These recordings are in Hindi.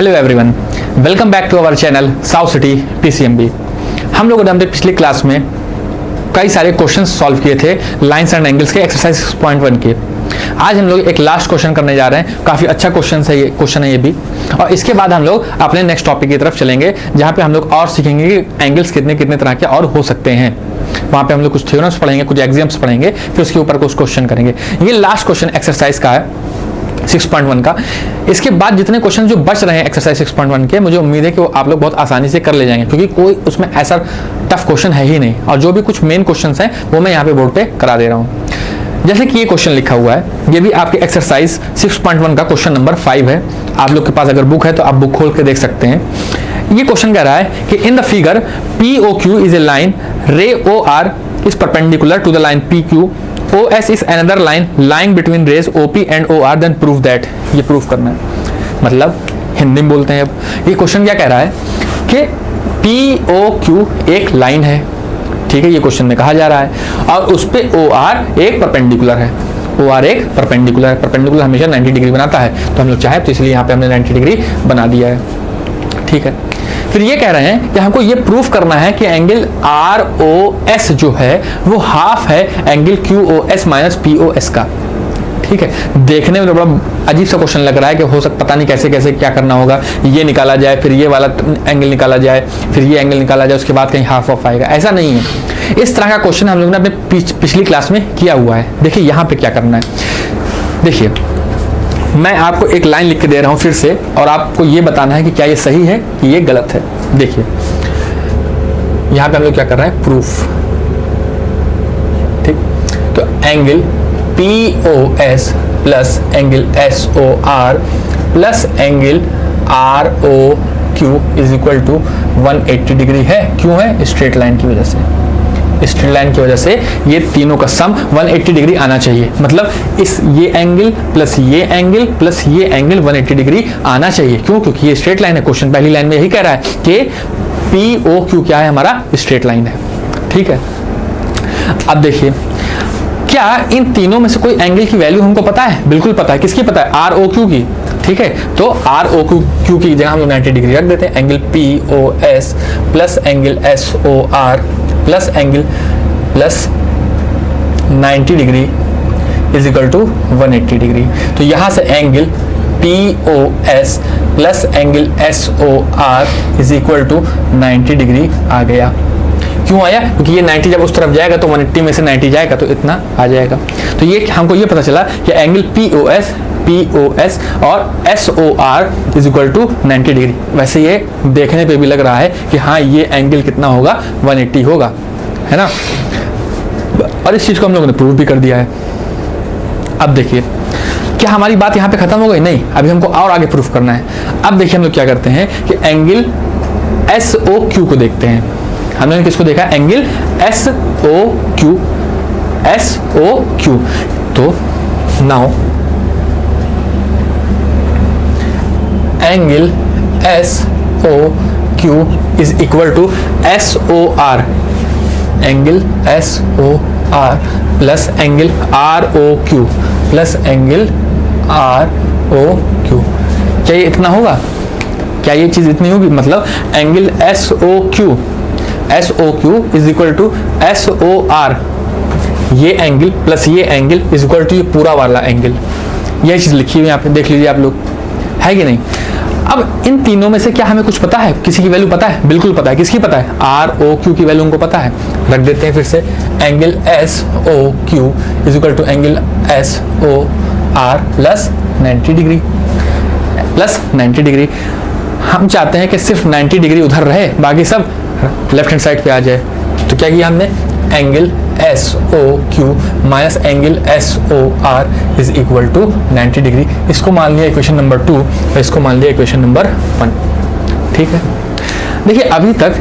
Hello everyone, welcome back to our channel South City PCMB. हम लोगों ने अपने पिछले क्लास में कई सारे क्वेश्चन सॉल्व किए थे लाइंस एंड एंगल्स के एक्सरसाइज 6.1 के। आज हम लोग एक लास्ट क्वेश्चन करने जा रहे हैं। काफी अच्छा क्वेश्चन है ये भी। और इसके बाद हम लोग अपने नेक्स्ट टॉपिक की तरफ चलेंगे, जहां पे हम लोग और सीखेंगे कि एंगल्स कितने कितने तरह के और हो सकते हैं। वहां पे हम लोग कुछ थ्योरम्स पढ़ेंगे, कुछ एग्जाम्स पढ़ेंगे, फिर उसके ऊपर कुछ क्वेश्चन करेंगे। ये लास्ट क्वेश्चन एक्सरसाइज का है 6.1 का। इसके बाद जितने क्वेश्चन जो बच रहे हैं एक्सरसाइज 6.1 के, मुझे उम्मीद है कि वो आप लोग बहुत आसानी से कर ले जाएंगे, क्योंकि कोई उसमें ऐसा टफ क्वेश्चन है ही नहीं। और जो भी कुछ मेन क्वेश्चंस हैं वो मैं यहाँ पे बोर्ड पे करा दे रहा हूँ। जैसे कि ये क्वेश्चन लिखा हुआ है, ये भी आपके एक्सरसाइज 6.1 का क्वेश्चन नंबर 5 है। आप लोग के पास अगर बुक है तो आप बुक खोल के देख सकते हैं। ये क्वेश्चन कह रहा है कि in the figure POQ is a line, रे OR is perpendicular to the line PQ, OS is another line lying between rays OP and OR, then prove that। ये प्रूफ करना है, मतलब हिंदी में बोलते हैं। अब ये क्वेश्चन क्या कह रहा है कि POQ एक लाइन है, ठीक है, ये क्वेश्चन में कहा जा रहा है, और उस पे OR एक परपेंडिकुलर है। OR एक परपेंडिकुलर है, परपेंडिकुलर हमेशा 90 डिग्री बनाता है, तो हम लोग चाहे तो इसलिए यहाँ पे हमने 90 डिग्री बना दिया है, ठीक है। फिर ये कह रहे हैं कि हमको ये प्रूफ करना है कि एंगल ROS जो है वो हाफ है एंगल QOS माइनस POS का, ठीक है। देखने में तो बड़ा अजीब सा क्वेश्चन लग रहा है कि हो सकता, पता नहीं कैसे कैसे क्या करना होगा। ये निकाला जाए, फिर ये वाला एंगल निकाला जाए, फिर ये एंगल निकाला जाए, उसके बाद कहीं हाफ ऑफ आएगा। ऐसा नहीं है। इस तरह का क्वेश्चन हम लोग ने अपने पिछली क्लास में किया हुआ है। देखिए यहाँ पे क्या करना है। देखिए मैं आपको एक लाइन लिख के दे रहा हूं फिर से, और आपको ये बताना है कि क्या ये सही है कि ये गलत है। देखिए यहां पे हम लोग क्या कर रहे हैं, प्रूफ, ठीक। तो angle POS plus angle SOR plus angle ROQ is equal to 180 degree है। क्यों है? स्ट्रेट लाइन की वजह से। स्ट्रेट लाइन की वजह से ये तीनों का सम 180 डिग्री आना चाहिए। मतलब ये एंगल प्लस ये एंगल प्लस ये एंगल 180 डिग्री आना चाहिए। क्यों? क्योंकि ये स्ट्रेट लाइन है। क्वेश्चन पहली लाइन में यही कह रहा है कि POQ क्या है, हमारा स्ट्रेट लाइन है, ठीक है। अब देखिए, क्या इन तीनों में से कोई एंगल की वैल्यू हमको पता है? बिल्कुल पता है। किसकी पता है? ROQ की, ठीक है। तो ROQ की जगह हम लोग 90 डिग्री रख देते हैं। Angle POS plus angle SOR plus angle plus 90 degree is equal to 180 degree. तो यहां से angle POS plus angle SOR is equal to 90 degree आ गया। क्यों आया? क्योंकि ये 90 जब उस तरफ जाएगा तो 180 में से 90 जाएगा तो इतना आ जाएगा। तो ये हमको ये पता चला कि एंगल POS और SOR is equal to 90 degree. वैसे ये देखने पे भी लग रहा है कि हाँ ये एंगल कितना होगा, 180 होगा, है ना। और इस चीज को हम लोगों ने प्रूव भी कर दिया है। अब देखिए, क्या हमारी बात यहाँ पे खत्म हो गई? नहीं, अभी हमको और आगे प्रूफ करना है। अब देखिए हम लोग क्या करते हैं कि एंगल SOQ को देखते हैं। हमने किसको देखा? Angle SOQ। तो now angle SOQ is equal to SOR, angle SOR plus angle ROQ plus angle ROQ। क्या ये इतना होगा? क्या ये चीज इतनी होगी? मतलब angle SOQ is equal to SOR, ये एंगल प्लस ये एंगल इज इक्वल टू ये पूरा वाला एंगल। ये चीज लिखी हुई यहाँ पे देख लीजिए आप लोग, है कि नहीं। अब इन तीनों में से क्या हमें कुछ पता है? किसी की वैल्यू पता है? बिल्कुल पता है। किसकी पता है? ROQ की वैल्यू हमको पता है। रख देते हैं फिर से। Angle SOQ is equal to angle SOR plus 90 degree, plus 90 degree. हम चाहते हैं कि सिर्फ 90 डिग्री उधर रहे, बाकी सब लेफ्ट हैंड साइड पे आ जाए। तो क्या किया हमने? Angle SOQ minus angle SOR is equal to 90 degree. इसको मान लिया इक्वेशन नंबर 2 और इसको मान लिया इक्वेशन नंबर 1, ठीक है। देखिए अभी तक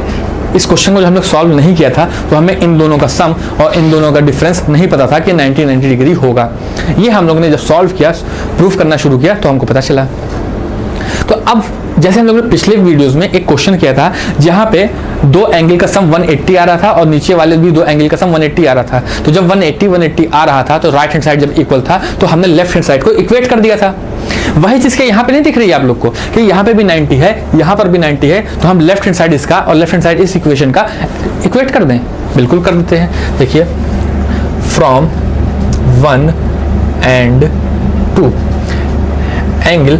इस क्वेश्चन को जब हम लोग सॉल्व नहीं किया था तो हमें इन दोनों का सम और इन दोनों का डिफरेंस नहीं पता था कि 90 डिग्री होगा। ये हम लोग ने जब सॉल्व किया, प्रूफ करना शुरू किया, तो हमको पता चला। तो अब जैसे हम लोगों ने पिछले वीडियोस में एक क्वेश्चन किया था जहां पे दो एंगल का सम 180 आ रहा था और नीचे वाले भी दो एंगल का सम 180 आ रहा था। तो जब 180 आ रहा था तो राइट हैंड साइड जब इक्वल था तो हमने लेफ्ट हैंड साइड को इक्वेट कर दिया था। वही चीज़ के यहाँ पे नहीं दिख रही है आप लोग को कि यहाँ पे भी 90 है, यहाँ पर भी 90 है, तो हम लेफ्ट हैंड साइड इसका और लेफ्ट हैंड साइड इस इक्वेशन का इक्वेट कर दें। बिल्कुल कर देते हैं। देखिए from 1 and 2 angle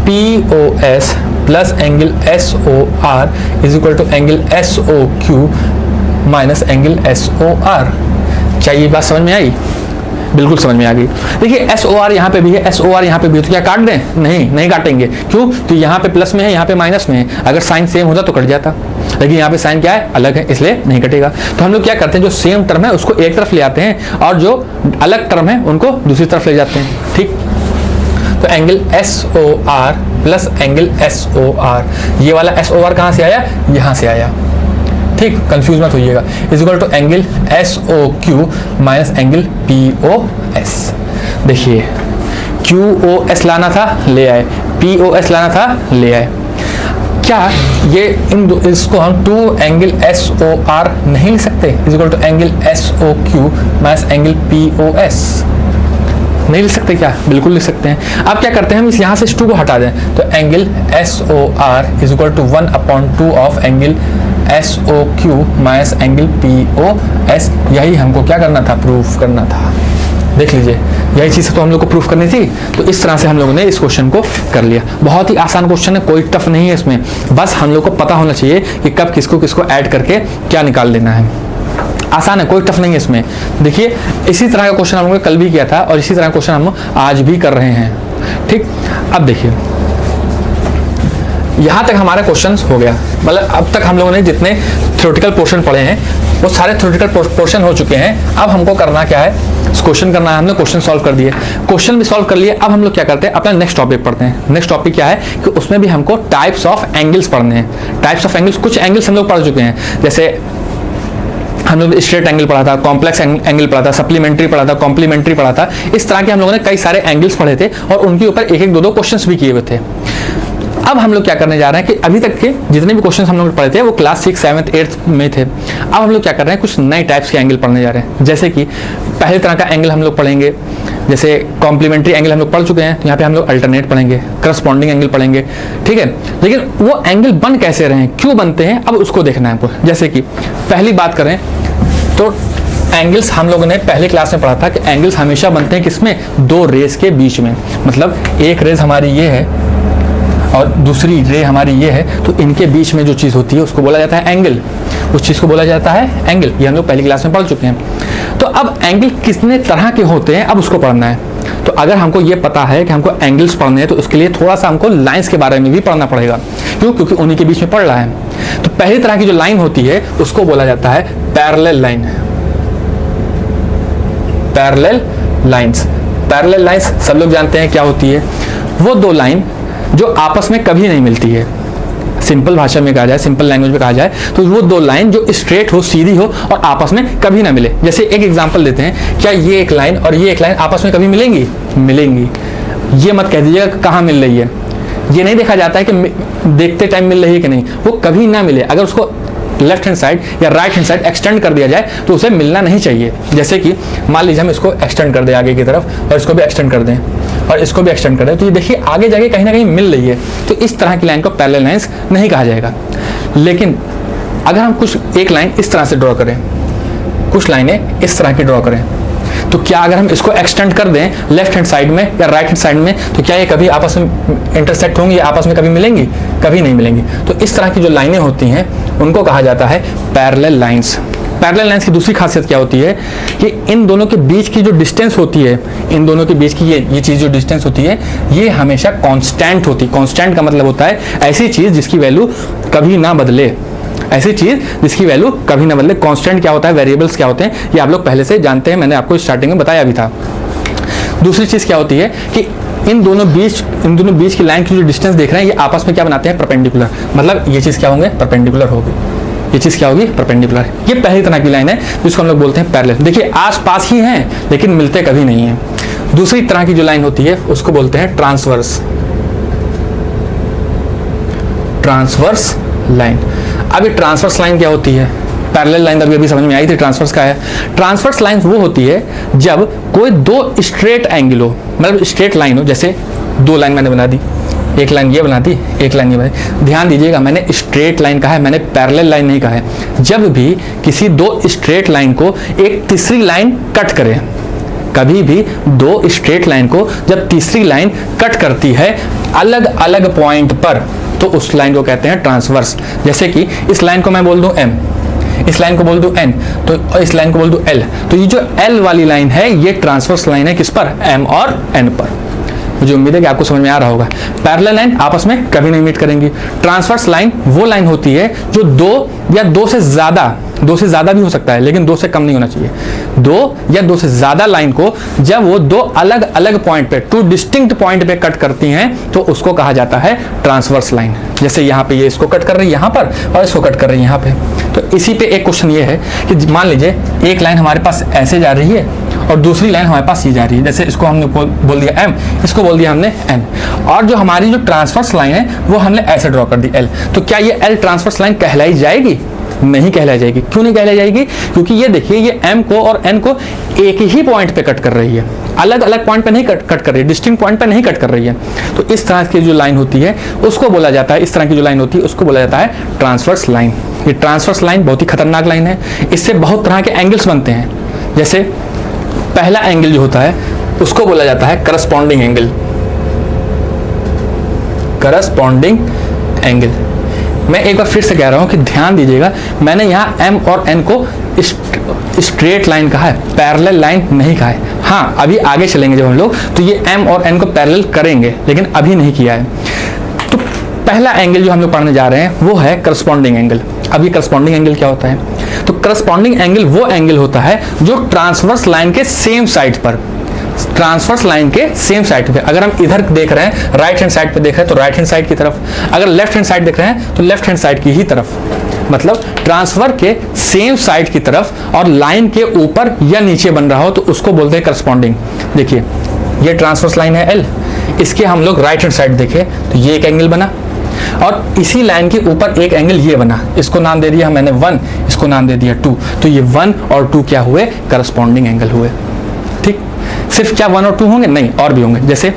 POS plus angle SOR is equal to angle SOQ minus angle SOR। क्या ये बात समझ में आई? बिल्कुल समझ में आ गई। देखिए SOR यहाँ पे भी है, SOR यहाँ पे भी है, तो क्या काट दें? नहीं काटेंगे। क्यों? तो यहाँ पे प्लस में है, यहाँ पे माइनस में है। अगर साइन सेम होता तो कट जाता, लेकिन यहाँ पे साइन क्या है? अलग है, इसलिए नहीं कटेगा। तो हम लोग क्या करते हैं, जो सेम टर्म है उसको एक तरफ ले आते हैं और जो अलग टर्म है उनको दूसरी तरफ ले जाते हैं। ठीक, तो angle SOR plus angle SOR, ये वाला SOR कहाँ से आया? यहाँ से आया। ठीक, कंफ्यूज मत होइएगा। Is equal to angle SOQ minus angle POS। देखिए QOS लाना था, ले आए, POS लाना था, ले आए। क्या ये इसको हम 2 एंगल SOR नहीं लिख सकते? Is equal to angle SOQ minus angle POS। नहीं लिख सकते क्या? बिल्कुल लिख सकते हैं। अब क्या करते हैं, हम इस यहाँ से इस 2 को हटा दें, तो angle SOR is equal to 1/2 of angle SOQ minus angle POS। यही हमको क्या करना था? प्रूफ करना था। देख लीजिए, यही चीज़ तो हम लोग को प्रूफ करनी थी। तो इस तरह से हम लोगों ने इस क्वेश्चन को कर लिया। बहुत ही आसान क्वेश्चन है, कोई टफ नहीं है इसमें। बस हम लोग को पता होना चाहिए कि कब किसको किसको ऐड करके क्या निकाल लेना है। आसान है, कोई टफ नहीं है इसमें। देखिए इसी तरह का क्वेश्चन हम लोगों ने कल भी किया था और इसी तरह का क्वेश्चन हम आज भी कर रहे हैं। ठीक, अब देखिए यहाँ तक हमारा क्वेश्चन हो गया। मतलब अब तक हम लोगों ने जितने थ्योरेटिकल पोर्शन पढ़े हैं वो सारे थ्योरेटिकल पोर्शन हो चुके हैं। अब हमको करना क्या है? क्वेश्चन करना है। हमने क्वेश्चन सॉल्व कर दिए, क्वेश्चन भी सॉल्व कर लिए। अब हम लोग क्या करते हैं, अपना नेक्स्ट टॉपिक पढ़ते हैं। नेक्स्ट टॉपिक क्या है कि उसमें भी हमको टाइप्स ऑफ एंगल्स पढ़ने हैं। टाइप्स ऑफ एंगल्स, कुछ एंगल्स हम लोग पढ़ चुके हैं, जैसे हम लोग स्ट्रेट एंगल पढ़ा था, कॉम्प्लेक्स एंगल पढ़ा था, सप्लीमेंट्री पढ़ा था, कॉम्प्लीमेंट्री पढ़ा था। इस तरह के हम लोगों ने कई सारे एंगल्स पढ़े थे और उनके ऊपर एक एक दो क्वेश्चंस भी किए हुए थे। अब हम लोग क्या करने जा रहे हैं कि अभी तक के जितने भी क्वेश्चंस हम लोग पढ़े थे वो क्लास 6, 7, 8 में थे। अब हम लोग क्या कर रहे हैं, कुछ नए टाइप्स के एंगल पढ़ने जा रहे हैं। जैसे कि पहले तरह का एंगल हम लोग पढ़ेंगे, जैसे कॉम्प्लीमेंट्री एंगल हम लोग पढ़ चुके हैं, तो यहाँ पे हम लोग अल्टरनेट पढ़ेंगे, करस्पॉन्डिंग एंगल पढ़ेंगे। ठीक है, लेकिन वो एंगल बन कैसे रहे हैं, क्यों बनते हैं, अब उसको देखना है हमको। जैसे कि पहली बात करें तो एंगल्स हम लोगों ने पहले क्लास में पढ़ा था कि एंगल्स हमेशा बनते हैं किसमें? 2 रेस के बीच में। मतलब एक रेस हमारी ये है और दूसरी रे हमारी ये है, तो इनके बीच में जो चीज़ होती है उसको बोला जाता है एंगल। उस चीज़ को बोला जाता है एंगल। ये हम लोग पहली क्लास में पढ़ चुके हैं। तो अब एंगल कितने तरह के होते हैं, अब उसको पढ़ना है। तो अगर हमको ये पता है कि हमको एंगल्स पढ़ने हैं तो उसके लिए थोड़ा सा हमको लाइंस के बारे में भी पढ़ना पड़ेगा। क्यों? क्योंकि उन्हीं के बीच में पढ़ रहा है। तो पहली तरह की जो लाइन होती है उसको बोला जाता है parallel line. Parallel lines, parallel lines सब लोग जानते हैं क्या होती है। वो 2 लाइन जो आपस में कभी नहीं मिलती है। सिंपल भाषा में कहा जाए, सिंपल लैंग्वेज में कहा जाए तो वो 2 लाइन जो स्ट्रेट हो, सीधी हो और आपस में कभी ना मिले। जैसे एक एग्जांपल देते हैं, क्या ये एक लाइन और ये एक लाइन आपस में कभी मिलेंगी? मिलेंगी। ये मत कह दीजिएगा कहाँ मिल रही है। ये नहीं देखा जाता है कि देखते टाइम मिल रही है कि नहीं, वो कभी ना मिले। अगर उसको लेफ्ट हैंड साइड या राइट हैंड साइड एक्सटेंड कर दिया जाए तो उसे मिलना नहीं चाहिए। जैसे कि मान लीजिए हम इसको एक्सटेंड कर दें आगे की तरफ और इसको भी एक्सटेंड कर दें और इसको भी एक्सटेंड कर दें, तो ये देखिए आगे जाके कहीं ना कहीं मिल रही है। तो इस तरह की लाइन को पैरेलल लाइंस नहीं कहा जाएगा। लेकिन अगर हम कुछ एक लाइन इस तरह से ड्रॉ करें, कुछ लाइनें इस तरह की ड्रॉ करें, तो क्या अगर हम इसको एक्सटेंड कर दें लेफ्ट हैंड साइड में या राइट हैंड साइड में, तो क्या ये कभी आपस में इंटरसेक्ट होंगी, आपस में कभी मिलेंगी? कभी नहीं मिलेंगी। तो इस तरह की जो लाइनें होती हैं उनको कहा जाता है पैरेलल लाइंस। पैरेलल लाइंस की दूसरी खासियत क्या होती है कि इन दोनों के बीच की जो डिस्टेंस होती है, इन दोनों के बीच की ये चीज़ जो डिस्टेंस होती है ये हमेशा कांस्टेंट होती है। कांस्टेंट का मतलब होता है ऐसी चीज़ जिसकी वैल्यू कभी ना बदले, ऐसी चीज जिसकी वैल्यू कभी ना बदले। कांस्टेंट क्या होता है, वेरिएबल्स क्या होते हैं, ये आप लोग पहले से जानते हैं, मैंने आपको स्टार्टिंग में बताया भी था। दूसरी चीज क्या होती है कि इन दोनों बीच की लाइन की जो डिस्टेंस देख रहे हैं ये आपस में क्या बनाते हैं? परपेंडिकुलर। मतलब ये चीज क्या होंगे? परपेंडिकुलर होगी। ये चीज क्या होगी? परपेंडिकुलर। ये पहली तरह की लाइन है जिसको हम लोग बोलते हैं पैरेलल। देखिए आस पास ही हैं लेकिन मिलते कभी नहीं है। दूसरी तरह की जो लाइन होती है उसको बोलते हैं ट्रांसवर्स। Transverse line. अभी ट्रांसवर्स लाइन क्या होती है? पैरेलल लाइन अभी समझ में आई थी, ट्रांसवर्स का है। ट्रांसवर्स लाइन वो होती है जब कोई 2 स्ट्रेट एंगल हो, मतलब स्ट्रेट लाइन हो, जैसे दो लाइन मैंने बना दी, एक लाइन ये बना दी, एक लाइन ये बना दी। ध्यान दीजिएगा, मैंने स्ट्रेट लाइन कहा है, मैंने पैरेलल लाइन नहीं कहा है। जब भी किसी दो स्ट्रेट लाइन को एक तीसरी लाइन कट करे, कभी भी दो स्ट्रेट लाइन को जब तीसरी लाइन कट करती है अलग अलग पॉइंट पर, तो उस लाइन को कहते हैं ट्रांसवर्स। जैसे कि इस लाइन को मैं बोल दूं M, इस लाइन को बोल दूं N, तो इस लाइन को बोल दूं L, तो ये जो L वाली लाइन है ये ट्रांसवर्स लाइन है किस पर? M और N पर। मुझे उम्मीद है कि आपको समझ में आ रहा होगा। पैरेलल लाइन आपस में कभी नहीं मीट करेंगी। ट्रांसवर्स लाइन वो लाइन होती है जो दो या दो से ज्यादा भी हो सकता है, लेकिन दो से कम नहीं होना चाहिए। दो या दो से ज्यादा लाइन को जब वो दो अलग अलग पॉइंट पे, टू डिस्टिंक्ट पॉइंट पे कट करती हैं, तो उसको कहा जाता है ट्रांसवर्स लाइन। जैसे यहाँ पे ये इसको कट कर रही है यहाँ पर, और इसको कट कर रही है यहाँ पे। तो इसी पे एक क्वेश्चन ये है कि मान लीजिए एक लाइन हमारे पास ऐसे जा रही है और दूसरी लाइन हमारे पास ये जा रही है। जैसे इसको हमने बोल दिया M, इसको बोल दिया हमने N, और जो हमारी जो ट्रांसवर्स लाइन है वो हमने ऐसे ड्रॉ कर दी L। तो क्या ये L ट्रांसवर्स लाइन कहलाई जाएगी? नहीं कहलाई जाएगी। क्यों नहीं कहलाई जाएगी? क्योंकि ये देखिए, ये M को और N को एक ही पॉइंट पे कट कर रही है, अलग अलग पॉइंट पे नहीं कट कर रही है, डिस्टिंक्ट पॉइंट पे नहीं कट कर रही है। तो इस तरह की जो लाइन होती है उसको बोला जाता है, इस तरह की जो लाइन होती है उसको बोला जाता है ट्रांसवर्स लाइन। ये ट्रांसवर्स लाइन बहुत ही खतरनाक लाइन है। इससे बहुत तरह के एंगल्स बनते हैं। जैसे पहला एंगल जो होता है उसको बोला जाता है करस्पॉन्डिंग एंगल। करस्पॉन्डिंग एंगल, मैं एक बार फिर से कह रहा हूं कि ध्यान दीजिएगा, मैंने यहाँ M और N को स्ट्रेट लाइन कहा है, पैरेलल लाइन नहीं कहा है। हाँ, अभी आगे चलेंगे जब हम लोग, तो ये M और N को पैरेलल करेंगे, लेकिन अभी नहीं किया है। तो पहला एंगल जो हम लोग पढ़ने जा रहे हैं वो है करस्पॉन्डिंग एंगल। अभी करस्पॉन्डिंग एंगल क्या होता है? तो करस्पॉन्डिंग एंगल वो एंगल होता है जो ट्रांसवर्स लाइन के सेम साइड पर, ट्रांसवर्स लाइन के सेम साइड पे, अगर हम इधर देख रहे हैं राइट हैंड साइड पे देख रहे हैं तो राइट हैंड साइड की तरफ, अगर लेफ्ट हैंड साइड देख रहे हैं तो लेफ्ट हैंड साइड की ही तरफ, मतलब ट्रांसफर के सेम साइड की तरफ और लाइन के ऊपर या नीचे बन रहा हो तो उसको बोलते हैं करस्पॉन्डिंग। देखिए ये ट्रांसवर्स लाइन है L, इसके हम लोग राइट हैंड साइड देखें तो ये एक एंगल बना, और इसी लाइन के ऊपर एक एंगल ये बना, इसको नाम दे दिया मैंने 1, इसको नाम दे दिया 2, तो ये 1 और 2 क्या हुए? करस्पॉन्डिंग एंगल हुए। ठीक, सिर्फ क्या 1 और 2 होंगे? नहीं, और भी होंगे। जैसे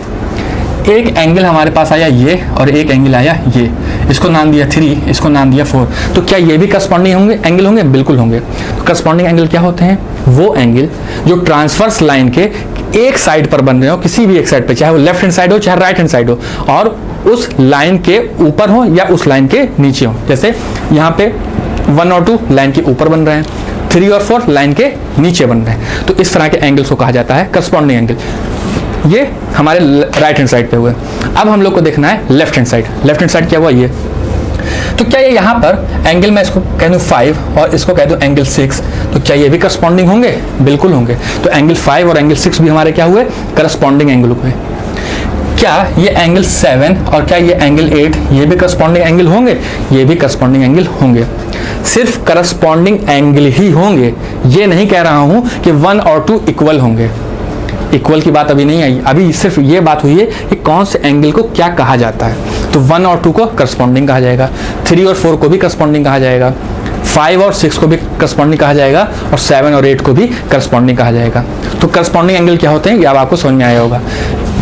एक एंगल हमारे पास आया ये और एक एंगल आया ये, इसको नाम दिया 3, इसको नाम दिया 4, तो क्या ये भी करस्पॉन्डिंग होंगे? एंगल होंगे? बिल्कुल होंगे। तो करस्पॉन्डिंग एंगल क्या होते हैं? वो एंगल जो ट्रांसवर्स लाइन के एक साइड पर बन रहे हो, किसी भी एक साइड पे, चाहे वो लेफ्ट हैंड साइड हो चाहे राइट हैंड साइड हो, और उस लाइन के ऊपर हो या उस लाइन के नीचे हो। जैसे यहाँ पे 1 और 2 लाइन के ऊपर बन रहे हैं, 3 और 4 लाइन के नीचे बन रहे हैं, तो इस तरह के एंगल्स को कहा जाता है करस्पॉन्डिंग एंगल। ये हमारे राइट हैंड साइड पे हुए। अब हम लोग को देखना है left hand side. Left hand side क्या हुआ? ये। तो क्या ये यहाँ पर एंगल मैं इसको कह दूं 5 और इसको कह दूं एंगल 6, तो क्या ये भी करस्पॉन्डिंग होंगे? बिल्कुल होंगे। तो एंगल 5 और एंगल 6 भी हमारे क्या हुए? करस्पॉन्डिंग एंगल हुए। क्या ये एंगल 7 और क्या ये एंगल 8 ये भी करस्पॉन्डिंग एंगल होंगे? ये भी करस्पॉन्डिंग एंगल होंगे। सिर्फ करस्पॉन्डिंग एंगल ही होंगे, ये नहीं कह रहा हूं कि 1 और 2 इक्वल होंगे। इक्वल की बात अभी नहीं आई, अभी सिर्फ ये बात हुई है कि कौन से एंगल को क्या कहा जाता है। तो 1 और 2 को करस्पॉन्डिंग कहा जाएगा, 3 और 4 को भी करस्पॉन्डिंग कहा जाएगा, 5 और 6 को भी करस्पॉन्डिंग कहा जाएगा, और 7 और 8 को भी करस्पॉन्डिंग कहा जाएगा। तो करस्पॉन्डिंग एंगल क्या होते हैं ये अब आपको समझ में आया होगा।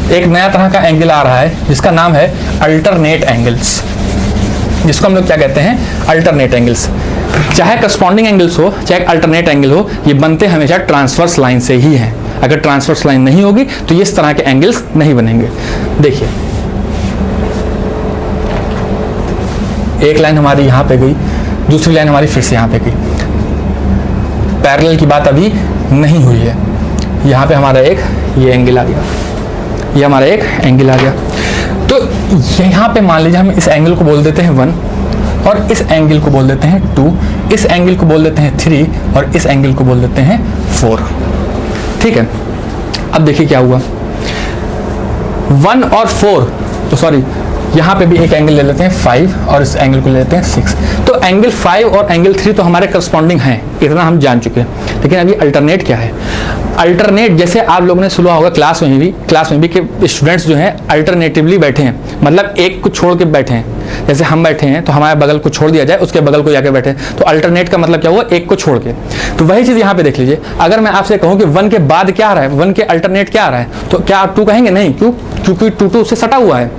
एक नया तरह का एंगल आ रहा है जिसका नाम है अल्टरनेट एंगल्स, जिसको हम लोग क्या कहते हैं? Alternate angles. चाहे करस्पॉन्डिंग एंगल्स हो चाहे अल्टरनेट एंगल हो, ये बनते हमेशा ट्रांसवर्स लाइन से ही हैं। अगर ट्रांसवर्स लाइन नहीं होगी तो ये इस तरह के एंगल्स नहीं बनेंगे। देखिए एक लाइन हमारी यहाँ पे गई, दूसरी लाइन हमारी फिर से यहाँ पे गई। पैरेलल की बात अभी नहीं हुई है। यहाँ पे हमारा एक ये एंगल आ गया, ये हमारा एक एंगल आ गया। तो यहाँ पे मान लीजिए हम इस एंगल को बोल देते हैं 1 और इस एंगल को बोल देते हैं 2, इस एंगल को बोल देते हैं 3 और इस एंगल को बोल देते हैं 4। ठीक है, अब देखिए क्या हुआ। 1 और 4, तो सॉरी यहाँ पे भी एक एंगल ले लेते हैं 5 और इस एंगल को ले लेते हैं 6। तो एंगल 5 और एंगल 3 तो हमारे करस्पॉन्डिंग हैं, इतना हम जान चुके हैं। लेकिन अभी अल्टरनेट क्या है? अल्टरनेट जैसे आप लोगों ने सुना होगा क्लास में भी कि स्टूडेंट्स जो हैं अल्टरनेटिवली बैठे हैं, मतलब एक को छोड़ के बैठे हैं। जैसे हम बैठे हैं तो हमारे बगल को छोड़ दिया जाए, उसके बगल को जाके बैठे, तो अल्टरनेट का मतलब क्या हुआ, एक को छोड़ के। तो वही चीज यहाँ पे देख लीजिए, अगर मैं आपसे कहूँ कि 1 के बाद क्या आ रहा है, 1 के अल्टरनेट क्या आ रहा है, तो क्या आप 2 कहेंगे? नहीं, क्यों? क्योंकि 2 उससे सटा हुआ है,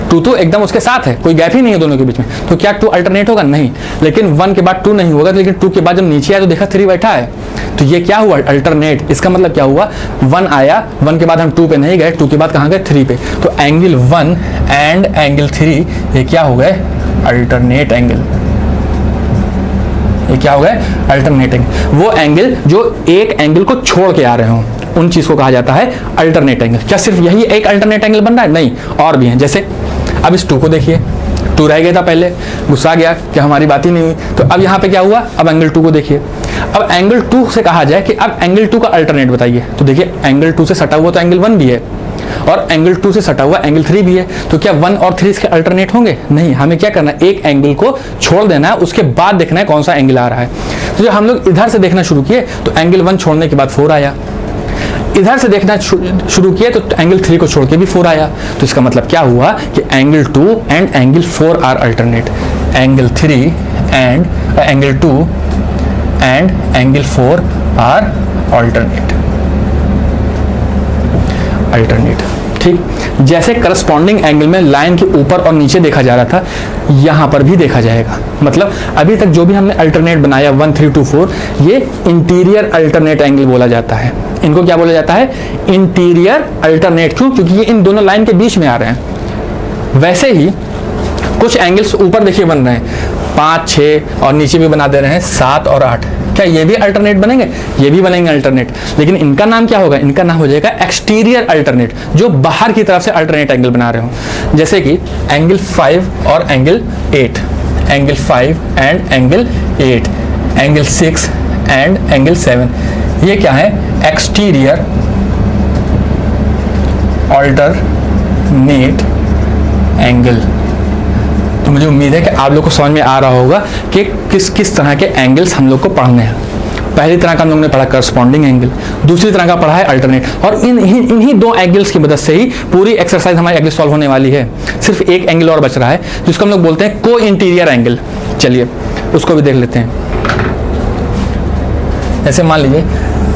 2 एकदम उसके साथ है, कोई गैप ही नहीं है दोनों के बीच में, तो क्या 2 अल्टरनेट होगा? नहीं। लेकिन 1 के बाद 2 नहीं होगा, लेकिन 2 के बाद जब नीचे आया तो देखा 3 बैठा है, तो ये क्या हुआ? अल्टरनेट। इसका मतलब क्या हुआ, 1 आया, 1 के बाद हम 2 पे नहीं गए, 2 के बाद कहाँ गए? 3 पे। तो एंगल 1 एंड एंगल 3 ये क्या हो गए? Alternate angle. ये क्या हो गए? Alternate angle. वो एंगल जो एक एंगल को छोड़ के आ रहे हो, उन चीज को कहा जाता है अल्टरनेट एंगल। क्या सिर्फ यही एक अल्टरनेट एंगल बन रहा है? नहीं, और भी हैं। जैसे अब इस 2 को देखिए, 2 रह गया था पहले, गुस्सा गया कि हमारी बात ही नहीं हुई, तो अब यहाँ पे क्या हुआ? अब एंगल 2 को देखिए। अब एंगल 2 से कहा जाए कि अब एंगल 2 का अल्टरनेट बताइए, तो देखिए एंगल 2 से सटा हुआ तो एंगल 1 भी है, और एंगल 2 से सटा हुआ एंगल 3 भी है, तो क्या 1 और 3 इसके अल्टरनेट होंगे? नहीं। हमें क्या करना है? एक एंगल को छोड़ देना है, उसके बाद देखना है कौन सा एंगल आ रहा है। तो जब हम लोग इधर से देखना शुरू किए तो एंगल 1 छोड़ने के बाद 4 आया, इधर से देखना शुरू किए तो एंगल 3 को छोड़ के भी 4 आया। तो इसका मतलब क्या हुआ कि angle 2 and angle 4 are alternate, angle 3 and angle 2 and angle 4 are alternate. ठीक, जैसे करस्पॉन्डिंग एंगल में लाइन के ऊपर और नीचे देखा जा रहा था, यहां पर भी देखा जाएगा। मतलब अभी तक जो भी हमने अल्टरनेट बनाया 1, 3, 2, 4, ये इंटीरियर अल्टरनेट एंगल बोला जाता है। इनको क्या बोला जाता है? Interior alternate. क्यों? क्योंकि ये इन दोनों लाइन के बीच में आ रहे हैं। वैसे ही कुछ एंगल्स ऊपर देखिए बन रहे हैं 5, 6 और नीचे भी बना दे रहे हैं 7 और 8। क्या ये भी अल्टरनेट बनेंगे? ये भी बनेंगे अल्टरनेट, लेकिन इनका नाम क्या होगा? इनका नाम हो जाएगा एक्सटीरियर अल्टरनेट, जो बाहर की तरफ से अल्टरनेट एंगल बना रहे हो। जैसे कि एंगल 5 और angle 8, angle 5 and angle 8, angle 6 and angle 7, ये क्या है? Exterior alternate angle. तो मुझे उम्मीद है कि आप लोग को समझ में आ रहा होगा कि किस किस तरह के एंगल्स हम लोग को पढ़ने हैं। पहली तरह का हम लोग ने पढ़ा करस्पॉन्डिंग एंगल, दूसरी तरह का पढ़ा है अल्टरनेट, और इन्हीं 2 एंगल्स की मदद से ही पूरी एक्सरसाइज हमारी अगली सॉल्व होने वाली है। सिर्फ एक एंगल और बच रहा है जिसको हम लोग बोलते हैं को इंटीरियर एंगल। चलिए उसको भी देख लेते हैं। जैसे मान लीजिए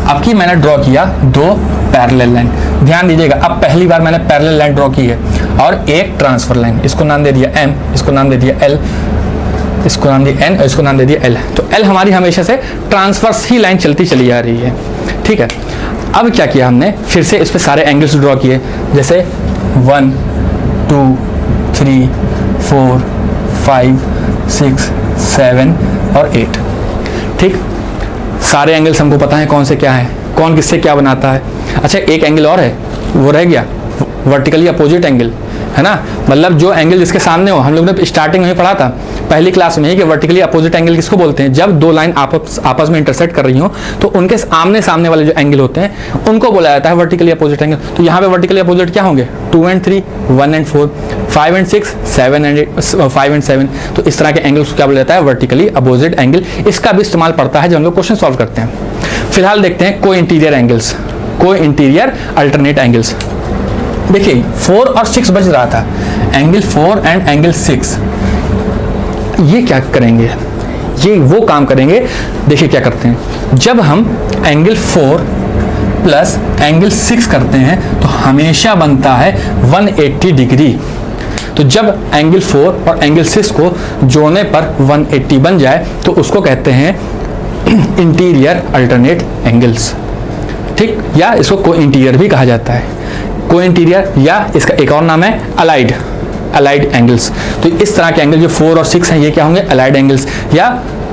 आपकी मैंने ड्रॉ किया 2 पैरेलल लाइन, ध्यान दीजिएगा, अब पहली बार मैंने पैरेलल लाइन ड्रॉ की है, और एक ट्रांसफर लाइन, इसको नाम दे दिया M, इसको नाम दे दिया L, इसको नाम दिया N और इसको नाम दे दिया L। तो L हमारी हमेशा से ट्रांसवर्स ही लाइन चलती चली आ रही है। ठीक है, अब क्या किया हमने? फिर से इस पे सारे एंगल्स ड्रॉ किए, जैसे 1, 2, 3, 4, 5, 6, 7 और 8। ठीक, सारे एंगल्स हमको पता है कौन से क्या है, कौन किससे क्या बनाता है। अच्छा, एक एंगल और है, वो रह गया, वर्टिकली अपोजिट एंगल, है ना? मतलब जो एंगल जिसके सामने हो, हम लोग ने स्टार्टिंग में पढ़ा था पहली क्लास में ही कि वर्टिकली अपोजिट एंगल किसको बोलते हैं? जब 2 लाइन आपस में इंटरसेक्ट कर रही हो तो उनके आमने सामने वाले जो एंगल होते हैं उनको बोला जाता है वर्टिकली अपोजिट एंगल। तो यहाँ पे वर्टिकली अपोजिट क्या होंगे? 2 and 3, 1 and 4, 5 and 6, 7 and 8, 5 and 7। तो इस तरह के एंगल्स को क्या बोला जाता है? Vertically opposite angle. इसका भी इस्तेमाल पड़ता है जब हम लोग क्वेश्चन सॉल्व करते हैं। फिलहाल देखते हैं को इंटीरियर एंगल्स, को इंटीरियर अल्टरनेट एंगल्स। देखिए 4 और 6 बज रहा था, एंगल 4 एंड एंगल 6, ये क्या करेंगे? ये वो काम करेंगे, देखिए क्या करते हैं। जब हम एंगल 4 प्लस एंगल 6 करते हैं तो हमेशा बनता है 180 डिग्री। तो जब एंगल 4 और एंगल 6 को जोड़ने पर 180 बन जाए तो उसको कहते हैं इंटीरियर अल्टरनेट एंगल्स। ठीक, या इसको को इंटीरियर भी कहा जाता है, को इंटीरियर, या इसका एक और नाम है अलाइड एंगल्स। तो इस तरह के एंगल जो 4 और 6 हैं ये क्या होंगे? अलाइड एंगल्स, या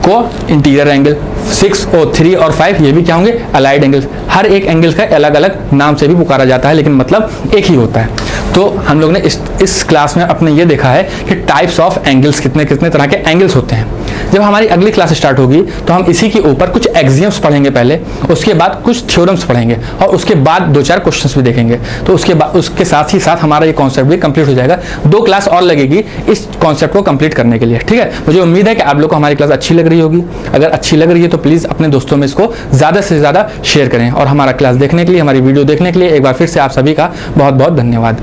को इंटीरियर एंगल। 6 और 3 और 5 ये भी क्या होंगे? Allied angles. हर एक एंगल का अलग अलग नाम से भी पुकारा जाता है, लेकिन मतलब एक ही होता है। तो हम लोग ने इस क्लास में अपने ये देखा है कि टाइप्स ऑफ एंगल्स, कितने कितने तरह के एंगल्स होते हैं। जब हमारी अगली क्लास स्टार्ट होगी तो हम इसी के ऊपर कुछ एक्सियम्स पढ़ेंगे पहले, उसके बाद कुछ थ्योरम्स पढ़ेंगे, और उसके बाद 2-4 क्वेश्चंस भी देखेंगे। तो उसके साथ ही साथ हमारा ये कॉन्सेप्ट भी कंप्लीट हो जाएगा। 2 क्लास और लगेगी इस कॉन्सेप्ट को कंप्लीट करने के लिए। ठीक है, मुझे उम्मीद है कि आप लोग को हमारी क्लास अच्छी लग रही होगी। अगर अच्छी लग रही है तो प्लीज़ अपने दोस्तों में इसको ज़्यादा से ज़्यादा शेयर करें। और हमारा क्लास देखने के लिए, हमारी वीडियो देखने के लिए एक बार फिर से आप सभी का बहुत बहुत धन्यवाद।